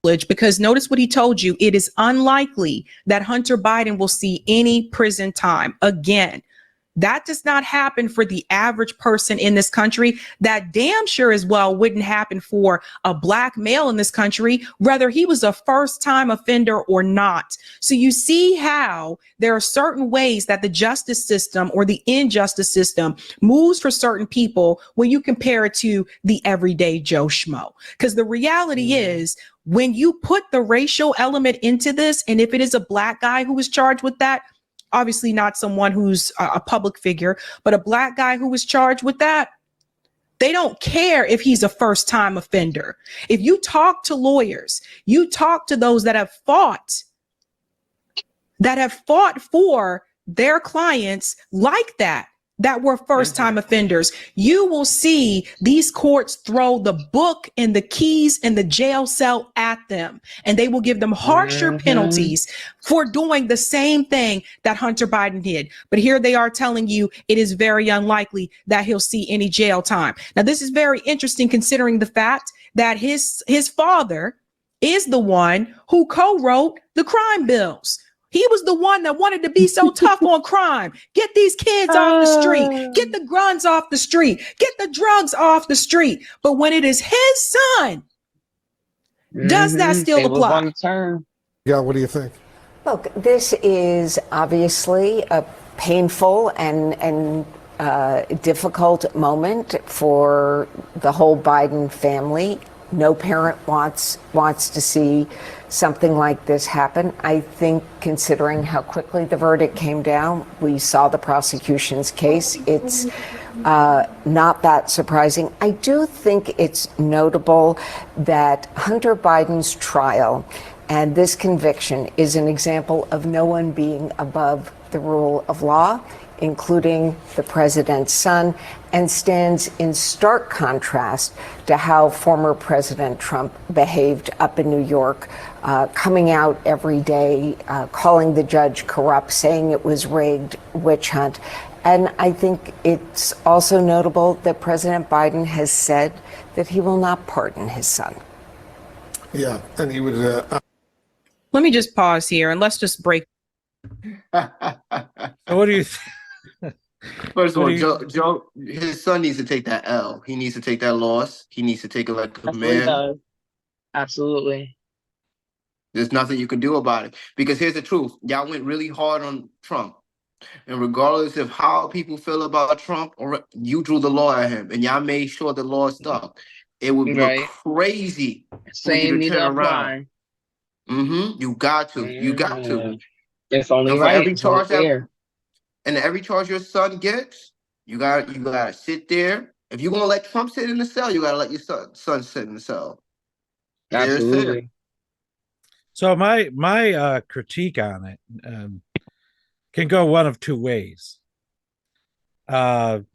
Because notice what he told you. It is unlikely that Hunter Biden will see any prison time again. That does not happen for the average person in this country. That damn sure as well wouldn't happen for a black male in this country, whether he was a first-time offender or not. So you see how there are certain ways that the justice system or the injustice system moves for certain people when you compare it to the everyday Joe Schmo. Because the reality is, when you put the racial element into this, and if it is a black guy who is charged with that, obviously not someone who's a public figure, but a black guy who was charged with that, they don't care if he's a first-time offender. If you talk to lawyers, you talk to those that have fought for their clients like that were first-time offenders, you will see these courts throw the book and the keys and the jail cell at them, and they will give them harsher penalties for doing the same thing that Hunter Biden did. But here they are telling you it is very unlikely that he'll see any jail time. Now, this is very interesting considering the fact that his father is the one who co-wrote the crime bills. He was the one that wanted to be so tough on crime. Get these kids off the street. Get the guns off the street. Get the drugs off the street. But when it is his son, does that still apply? Yeah, what do you think? Look, this is obviously a painful and difficult moment for the whole Biden family. No parent wants to see something like this happen. I think considering how quickly the verdict came down, we saw the prosecution's case. It's not that surprising. I do think it's notable that Hunter Biden's trial and this conviction is an example of no one being above the rule of law, including the president's son, and stands in stark contrast to how former President Trump behaved up in New York, coming out every day, calling the judge corrupt, saying it was rigged, witch hunt. And I think it's also notable that President Biden has said that he will not pardon his son. Yeah, and he would. Let me just pause here and let's just break. What do you think? First of all, Joe, his son needs to take that L. He needs to take that loss. He needs to take it like a man. Absolutely. There's nothing you can do about it. Because here's the truth. Y'all went really hard on Trump. And regardless of how people feel about Trump, or you drew the law at him and y'all made sure the law stuck. It would look crazy for you to turn around. You got to. You got to. It's only and right. Every charge and every charge your son gets, you gotta sit there. If you're gonna let Trump sit in the cell, you gotta let your son sit in the cell. Absolutely. So my critique on it can go one of two ways. Trump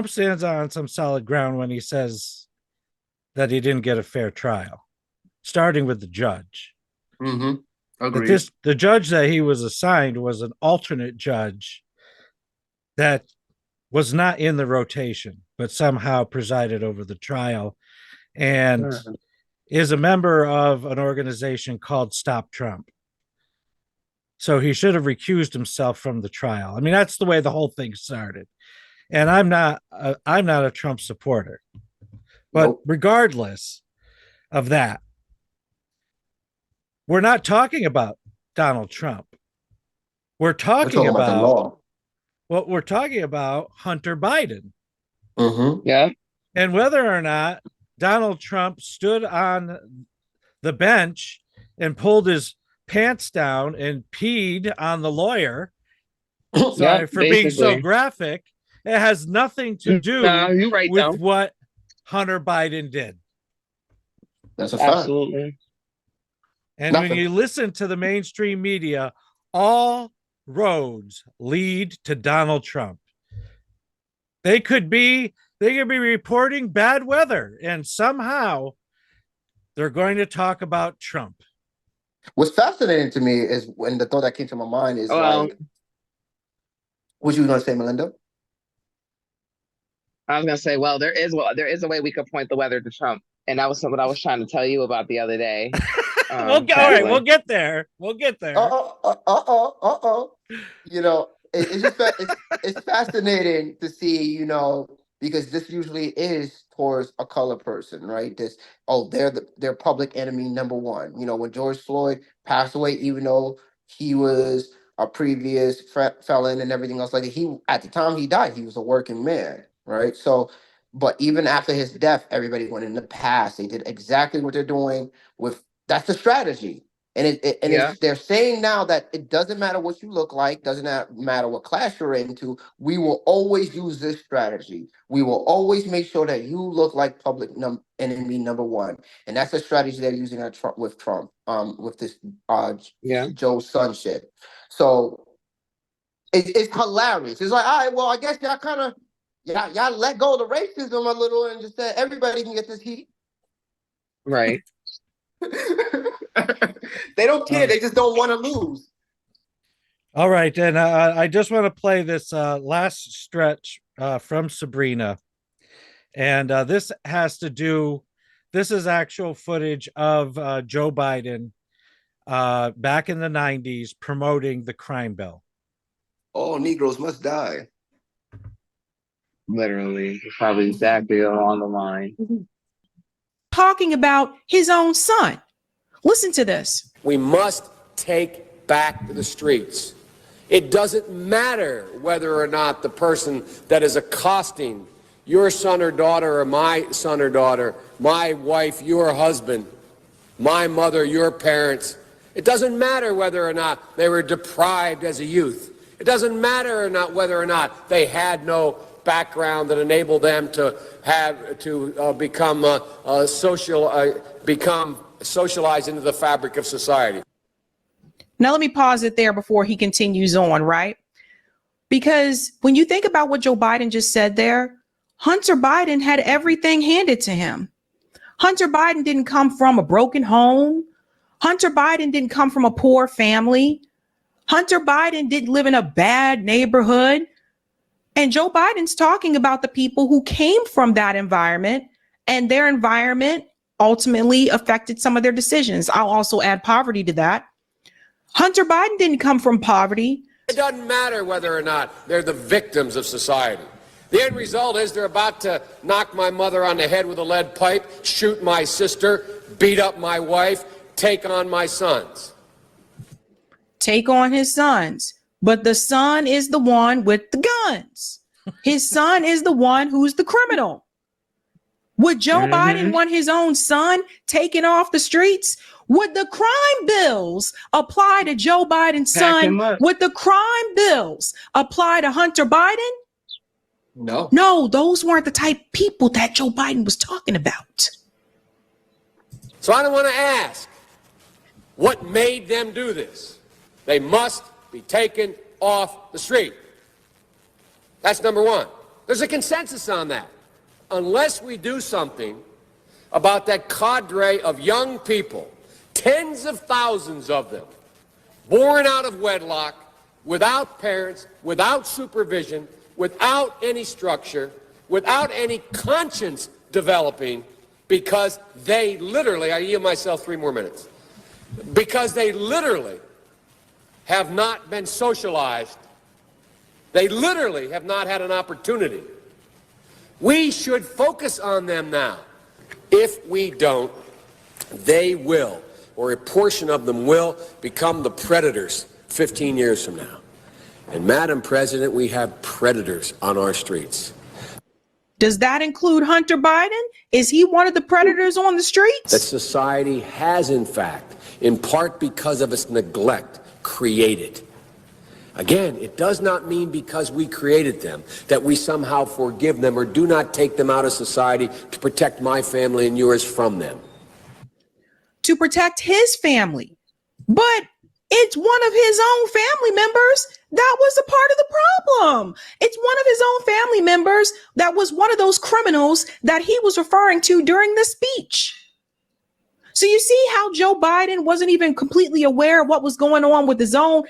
stands on some solid ground when he says that he didn't get a fair trial, starting with the judge. Agreed. The judge that he was assigned was an alternate judge that was not in the rotation, but somehow presided over the trial and is a member of an organization called Stop Trump. So he should have recused himself from the trial. I mean, that's the way the whole thing started. And I'm not a Trump supporter. But regardless of that, we're not talking about Donald Trump. We're talking about the law. What we're talking about, Hunter Biden. Yeah. And whether or not Donald Trump stood on the bench and pulled his pants down and peed on the lawyer. Sorry for being so graphic. It has nothing to do with what Hunter Biden did. That's a fact. Absolutely. And when you listen to the mainstream media, all roads lead to Donald Trump. They could be reporting bad weather, and somehow they're going to talk about Trump. What's fascinating to me is when the thought that came to my mind is Well, like, what you gonna say, Melinda? I was gonna say, well, there is a way we could point the weather to Trump, and that was what I was trying to tell you about the other day. All right, we'll get there. We'll get there. You know, it's just it's fascinating to see, you know, because this usually is towards a color person, right? They're public enemy number one. You know, when George Floyd passed away, even though he was a previous felon and everything else, like he at the time he died, he was a working man, right? So, but even after his death, everybody went in the past. They did exactly what they're doing with. That's the strategy. And they're saying now that it doesn't matter what you look like, doesn't matter what class you're into. We will always use this strategy. We will always make sure that you look like public enemy number one, and that's a strategy they're using at Trump with this Joe's son shit. So it's hilarious. It's like, all right, well, I guess y'all kind of y'all let go of the racism a little and just said everybody can get this heat, right? They don't care. They just don't want to lose. All right, and I just want to play this last stretch from Sabrina, and this is actual footage of Joe Biden back in the 90s promoting the crime bill. All Negroes must die. Literally, probably exactly along the line. Talking about his own son. Listen to this. We must take back the streets. It doesn't matter whether or not the person that is accosting your son or daughter or my son or daughter, my wife, your husband, my mother, your parents. It doesn't matter whether or not they were deprived as a youth. It doesn't matter or not whether or not they had no background that enabled them to become socialized into the fabric of society. Now, let me pause it there before he continues on, right? Because when you think about what Joe Biden just said there, Hunter Biden had everything handed to him. Hunter Biden didn't come from a broken home. Hunter Biden didn't come from a poor family. Hunter Biden didn't live in a bad neighborhood. And Joe Biden's talking about the people who came from that environment, and their environment ultimately affected some of their decisions. I'll also add poverty to that. Hunter Biden didn't come from poverty. It doesn't matter whether or not they're the victims of society. The end result is they're about to knock my mother on the head with a lead pipe, shoot my sister, beat up my wife, take on my sons. Take on his sons. But the son is the one with the guns. His son is the one who's the criminal. Would Joe Biden want his own son taken off the streets? Would the crime bills apply to Joe Biden's son? Would the crime bills apply to Hunter Biden? No. No, those weren't the type of people that Joe Biden was talking about. So I don't want to ask what made them do this. They must be taken off the street. That's number one. There's a consensus on that. Unless we do something about that cadre of young people, tens of thousands of them, born out of wedlock, without parents, without supervision, without any structure, without any conscience developing, because they literally, I yield myself 3 more minutes, because they literally have not been socialized. They literally have not had an opportunity. We should focus on them now. If we don't, they will, or a portion of them will, become the predators 15 years from now. And Madam President, we have predators on our streets. Does that include Hunter Biden? Is he one of the predators on the streets? That society has, in fact, in part because of its neglect, created. Again, it does not mean because we created them that we somehow forgive them or do not take them out of society to protect my family and yours from them. To protect his family. But it's one of his own family members that was a part of the problem. It's one of his own family members that was one of those criminals that he was referring to during the speech. So you see how Joe Biden wasn't even completely aware of what was going on with his own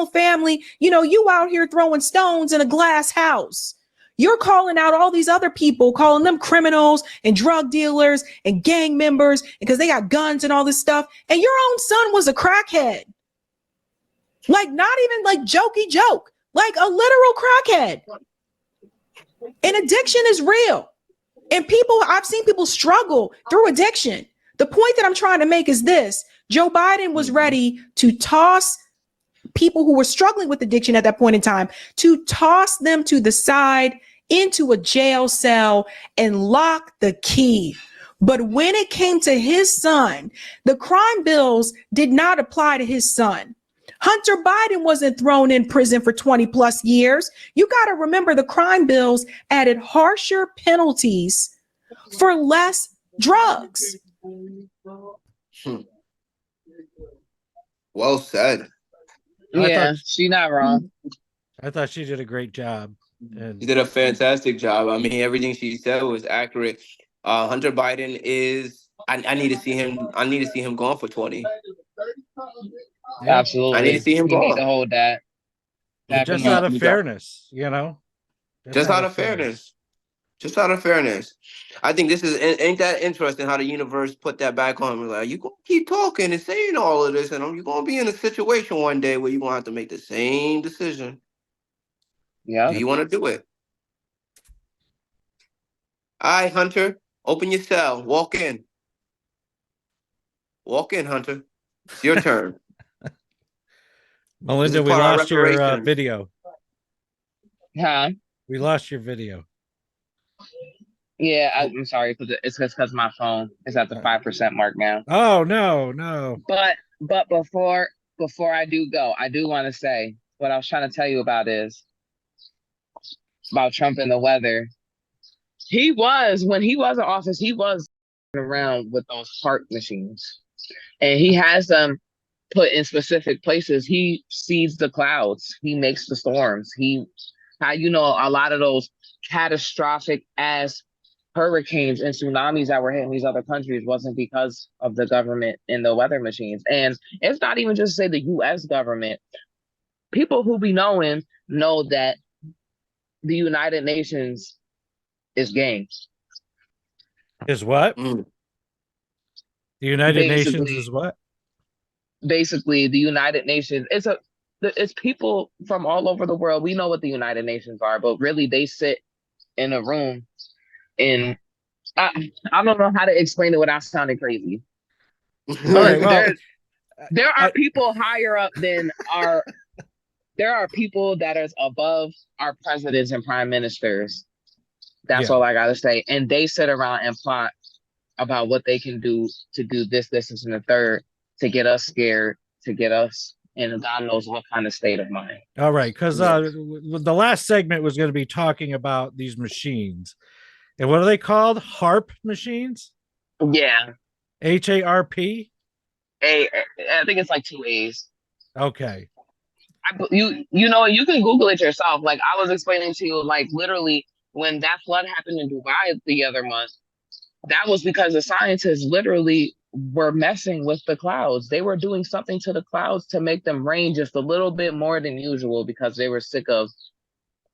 family. You know, you out here throwing stones in a glass house. You're calling out all these other people, calling them criminals and drug dealers and gang members because they got guns and all this stuff. And your own son was a crackhead. Like, not even like jokey joke, like a literal crackhead. And addiction is real. And I've seen people struggle through addiction. The point that I'm trying to make is this: Joe Biden was ready to toss people who were struggling with addiction at that point in time, to toss them to the side into a jail cell and lock the key. But when it came to his son, the crime bills did not apply to his son. Hunter Biden wasn't thrown in prison for 20 plus years. You got to remember the crime bills added harsher penalties for less drugs. Well said. Yeah, she's not wrong. I thought she did a great job. And She did a fantastic job. I mean, everything she said was accurate. Hunter Biden is. I need to see him. I need to see him going for 20. Absolutely. I need to see him You need going. to hold that. just out of fairness, you know. Just out of fairness. Just out of fairness. I think this is ain't that interesting how the universe put that back on me. Like, you gonna keep talking and saying all of this, and you're gonna be in a situation one day where you're gonna have to make the same decision. Yeah. Do you want to do it? All right, Hunter, open your cell. Walk in. Walk in, Hunter. It's your turn. Melinda, we lost your video. Huh? We lost your video. Yeah, I'm sorry, because it's because my phone is at the 5% mark now. Oh no. But before I do go, I do want to say what I was trying to tell you about is about Trump and the weather. When he was in office, he was around with those heart machines, and he has them put in specific places. He sees the clouds. He makes the storms. A lot of those catastrophic ass hurricanes and tsunamis that were hitting these other countries wasn't because of the government and the weather machines. And it's not even just say the U.S. government. People who be knowing know that the United Nations is gang. Is what? The United Nations is what? Basically, the United Nations it's people from all over the world. We know what the United Nations are, but really they sit in a room and I don't know how to explain it without sounding crazy. There are people higher up than there are people that are above our presidents and prime ministers. That's all I gotta say. And they sit around and plot about what they can do to do this, and the third, to get us scared, to get us in God knows what kind of state of mind. All right, because the last segment was going to be talking about these machines. And what are they called? HARP machines? Yeah. HARP? I think it's like 2 A's. Okay. You can Google it yourself. Like I was explaining to you, like literally when that flood happened in Dubai the other month, that was because the scientists literally were messing with the clouds. They were doing something to the clouds to make them rain just a little bit more than usual because they were sick of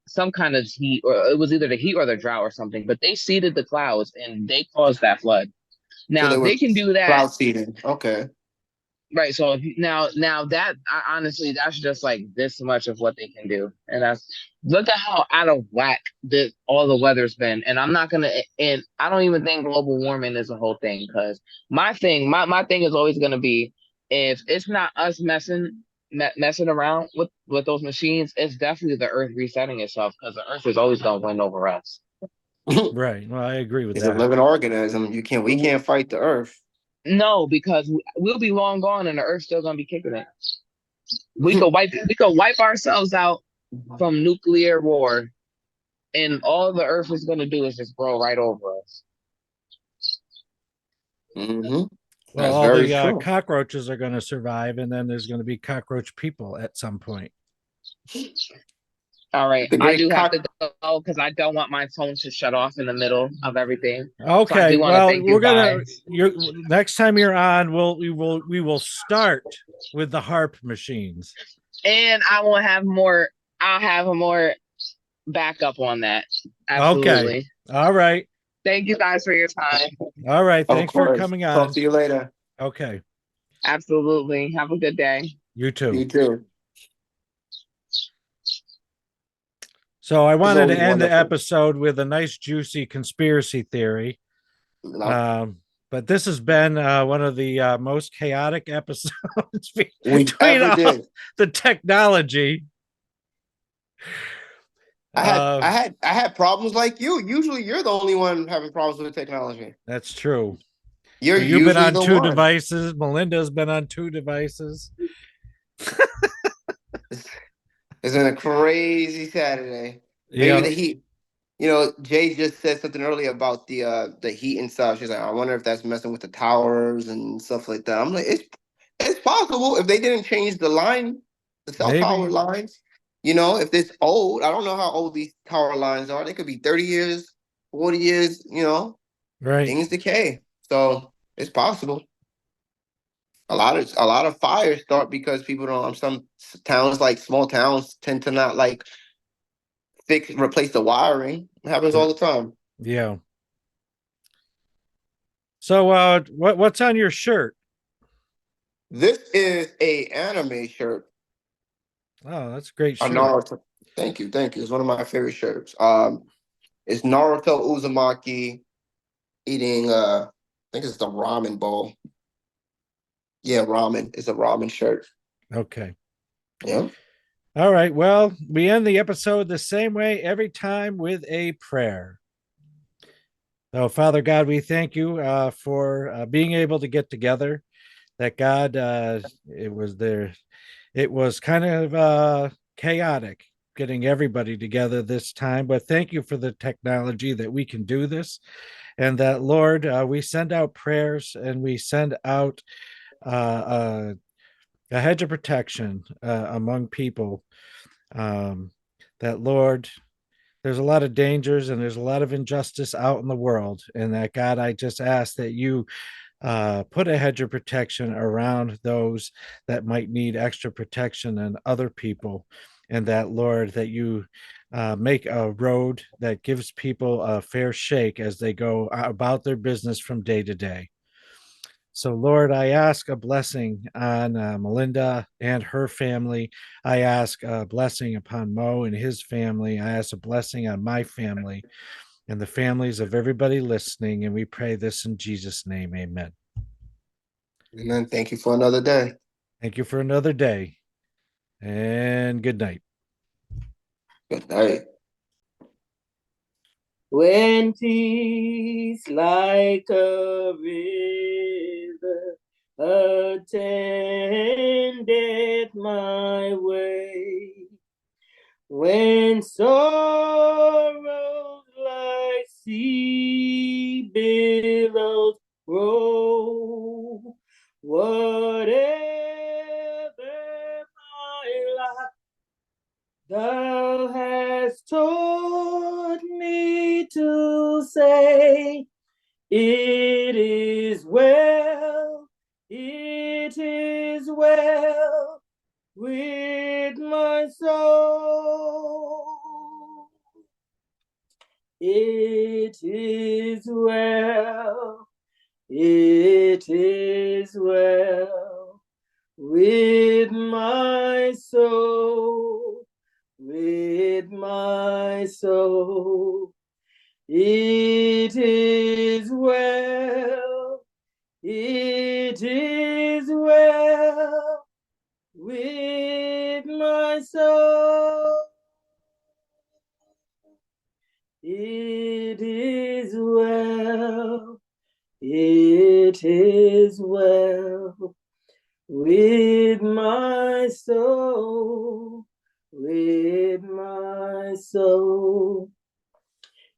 some kind of heat, or it was either the heat or the drought or something. But they seeded the clouds and they caused that flood. Now So they can do that. Cloud seeding. Okay. Right. So now that honestly, that's just like this much of what they can do. And look at how out of whack all the weather's been. And I don't even think global warming is a whole thing, because my thing is always going to be, if it's not us messing around with those machines, it's definitely the earth resetting itself, because the earth is always going to win over us. Right. Well, I agree with It's that. a living organism. We can't fight the earth. No, because we'll be long gone and the earth's still gonna be kicking it. We could wipe ourselves out from nuclear war, and all the earth is gonna do is just grow right over us. Mm-hmm. Well, all the cockroaches are going to survive, and then there's going to be cockroach people at some point. All right. The I great do have cock. to go because I don't want my phone to shut off in the middle of everything. So I Okay, do want to well, thank we're you gonna guys. next time you're on, we will start with the harp machines. And I will have more. I'll have more backup on that. Okay, Absolutely. all right, Thank you guys for your time. all right. Of Thanks for course. coming Talk on. to you later. Okay, Absolutely. Have a good day. you too. You too. So I wanted to always end the wonderful. episode with a nice juicy conspiracy theory. No. But this has been one of the most chaotic episodes We between ever all did. the technology. I had problems like you. Usually you're the only one having problems with technology. That's true. You're You've been usually on the two one. devices. Melinda's been on two devices. It's been a crazy Saturday. Maybe Yeah. the heat. You know, Jay just said something earlier about the heat and stuff. She's like, I wonder if that's messing with the towers and stuff like that. I'm like, it's possible if they didn't change the line, the cell Maybe. tower lines. You know, if it's old, I don't know how old these tower lines are. They could be 30 years, 40 years, you know. Right. Things decay. So it's possible. A lot of fires start because people don't some towns, like small towns, tend to not like replace the wiring. It happens all the time. Yeah. So what's on your shirt? This is a anime shirt. Oh, that's a great A shirt. Naruto. Thank you. It's one of my favorite shirts. It's Naruto Uzumaki eating I think it's the ramen bowl. Yeah, ramen. It's a ramen shirt. Okay. Yeah. All right. Well, we end the episode the same way every time with a prayer. So, Father God, we thank you for being able to get together. That God, it was kind of chaotic getting everybody together this time, but thank you for the technology that we can do this, and that Lord, we send out prayers and we send out a hedge of protection among people. That Lord, there's a lot of dangers and there's a lot of injustice out in the world, and that God, I just ask that you put a hedge of protection around those that might need extra protection and other people, and that Lord, that you make a road that gives people a fair shake as they go about their business from day to day. So, Lord, I ask a blessing on Melinda and her family. I ask a blessing upon Mo and his family. I ask a blessing on my family and the families of everybody listening. And we pray this in Jesus' name. Amen. Amen. Thank you for another day. Thank you for another day. And good night. Good night. When peace like a river attended my way, when sorrows like sea billows roll, whatever my life thou hast taught me to say, it is well with my soul. It is well with my soul. With my soul, it is well with my soul. It is well with my soul. With my soul,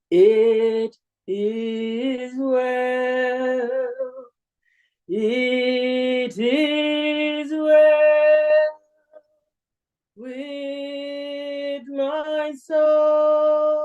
it is well. It is well with my soul.